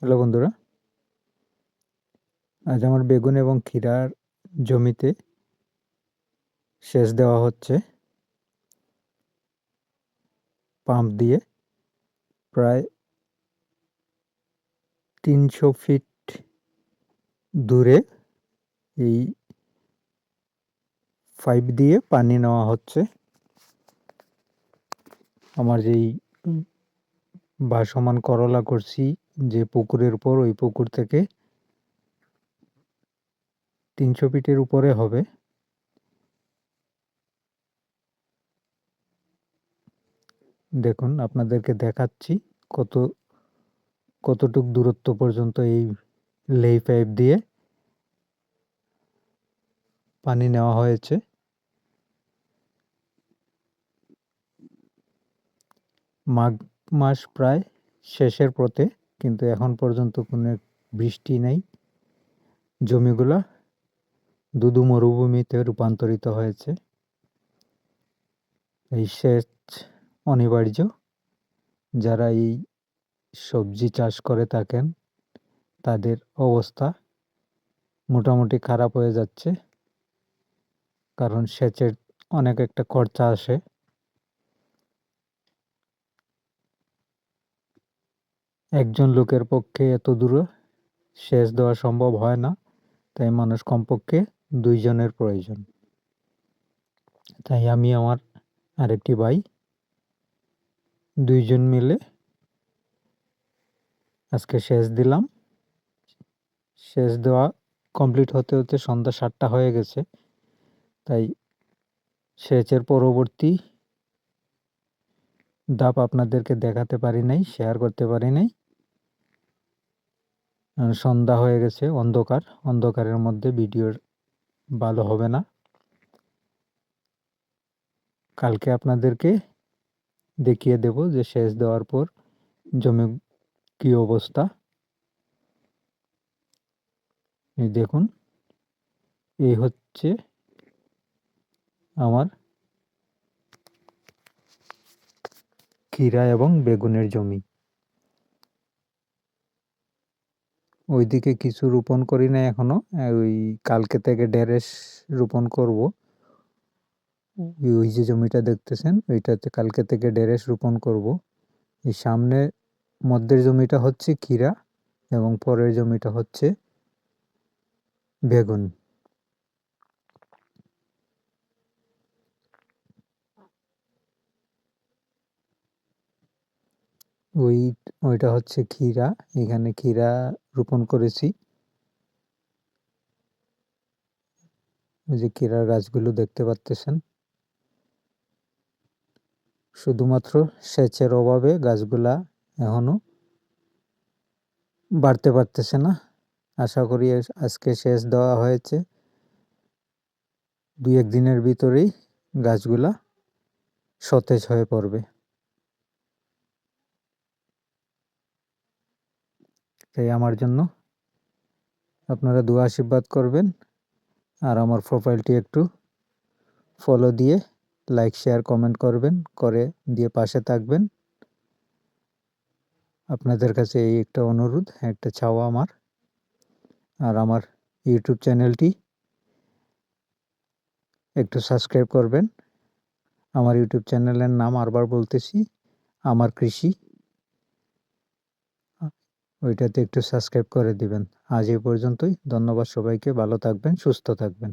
Hello বন্ধুরা, আজ আমার বেগুন এবং ক্ষীরার জমিতে সেচ দেওয়া হচ্ছে পাম্প দিয়ে। প্রায় ৩০০ ফিট দূরে এই পাইপ দিয়ে পানি নেওয়া হচ্ছে। আমার যেই ভাসমান করলা করছি যে পুকুরের উপর, ওই পুকুর থেকে ৩০০ ফিটের উপরে হবে। দেখুন, আপনাদেরকে দেখাচ্ছি কতটুক দূরত্ব পর্যন্ত এই লেই পাইপ দিয়ে পানি নেওয়া হয়েছে। মাঘ মাস প্রায় শেষের পথে, কিন্তু এখন পর্যন্ত কোনো বৃষ্টি নেই। জমিগুলা দুদু মরুভূমিতে রূপান্তরিত হয়েছে। এই সেচ অনিবার্য। যারা এই সবজি চাষ করে থাকেন তাদের অবস্থা মোটামুটি খারাপ হয়ে যাচ্ছে, কারণ সেচের অনেক একটা খরচা আসে। একজন লোকের পক্ষে এত দূরে সেচ দেওয়া সম্ভব হয় না, তাই মানুষ কমপক্ষে ২ জনের প্রয়োজন। তাই আমি আমার আরেকটি ভাই ২ জন মিলে আজকে সেচ দিলাম। সেচ দেওয়া কমপ্লিট হতে হতে সন্ধ্যা ৭টা হয়ে গেছে, তাই সেচের পরবর্তী ধাপ আপনাদেরকে দেখাতে পারি নাই, শেয়ার করতে পারি নাই। সন্ধ্যা হয়ে গেছে, অন্ধকারের মধ্যে ভিডিওর ভালো হবে না। কালকে আপনাদেরকে দেখিয়ে দেব যে সেচ দেওয়ার পর জমি কি অবস্থা। এই দেখুন, এই হচ্ছে আমার ক্ষীরা এবং বেগুনের জমি। ওইদিকে কিছু রোপণ করি না এখনো, ওই কালকে থেকে ঢেঁড়স রোপণ করব। ওই যে জমিটা দেখতেছেন, ওইটাতে কালকে থেকে ঢেঁড়স রোপণ করব। এই সামনে মধ্যের জমিটা হচ্ছে ক্ষীরা এবং পরের জমিটা হচ্ছে বেগুন। ওইটা হচ্ছে ক্ষীরা, এখানে ক্ষীরা রোপণ করেছি। ওই যে ক্ষীরার গাছগুলো দেখতে পাচ্তেছেন, শুধুমাত্র সেচের অভাবে গাছগুলা এখনো বাড়তে পারতেছে না। আশা করি আজকে সেচ দেওয়া হয়েছে, ২-১ দিনের ভিতরেই গাছগুলা সতেজ হয়ে পড়বে। তাই আমার জন্য আপনারা দোয়া আশীর্বাদ করবেন, আর আমার প্রোফাইলটি একটু ফলো দিয়ে লাইক শেয়ার কমেন্ট করবেন, করে দিয়ে পাশে থাকবেন। আপনাদের কাছে এই একটা অনুরোধ, একটা চাওয়া আমার। আর আমার ইউটিউব চ্যানেলটি একটু সাবস্ক্রাইব করবেন। আমার ইউটিউব চ্যানেলের নাম আরবার বলতেছি, আমার কৃষি। ওইটাতে একটু সাবস্ক্রাইব করে দিবেন। আজ এই পর্যন্তই। ধন্যবাদ সবাইকে। ভালো থাকবেন, সুস্থ থাকবেন।